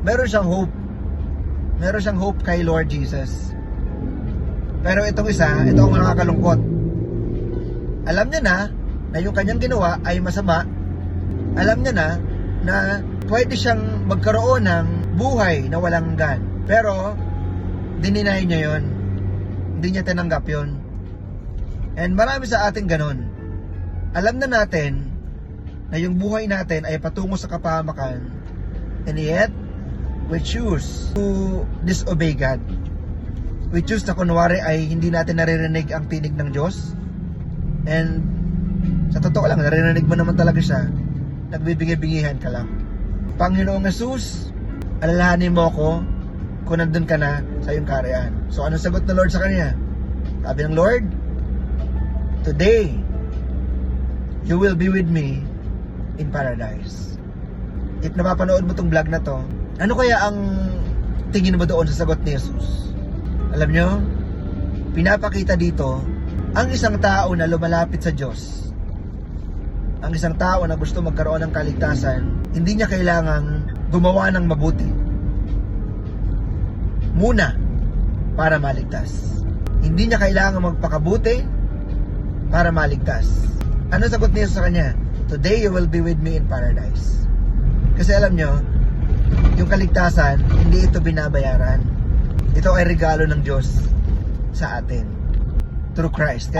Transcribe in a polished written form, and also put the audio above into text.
meron siyang hope. Meron siyang hope kay Lord Jesus. Pero itong isa, ito ang nakakalungkot. Alam niya na yung kanyang ginawa ay masama. Alam niya na pwede siyang magkaroon ng buhay na walang hanggan. Pero, dininay niya yon. Hindi niya tinanggap yon. And marami sa ating ganon. Alam na natin na yung buhay natin ay patungo sa kapahamakan. And yet, we choose to disobey God. We choose na kunwari ay hindi natin naririnig ang tinig ng Diyos. And sa totoo lang, naririnig mo naman talaga siya. Nagbibigay-bingihan ka lang. Panginoong Jesus, alalahanin mo ako kung nandun ka na sa iyong kaharian. So anong sagot ng Lord sa kanya? Sabi ng Lord, today, you will be with me in paradise. If napapanood mo tong vlog na to, ano kaya ang tingin mo doon sa sagot ni Jesus? Alam nyo, pinapakita dito ang isang tao na lumalapit sa Diyos. Ang isang tao na gusto magkaroon ng kaligtasan, hindi niya kailangang gumawa ng mabuti muna para maligtas. Hindi niya kailangang magpakabuti para maligtas. Ano sagot niya sa kanya? Today you will be with me in paradise. Kasi alam nyo, yung kaligtasan, hindi ito binabayaran. Ito ay regalo ng Diyos sa atin through Christ.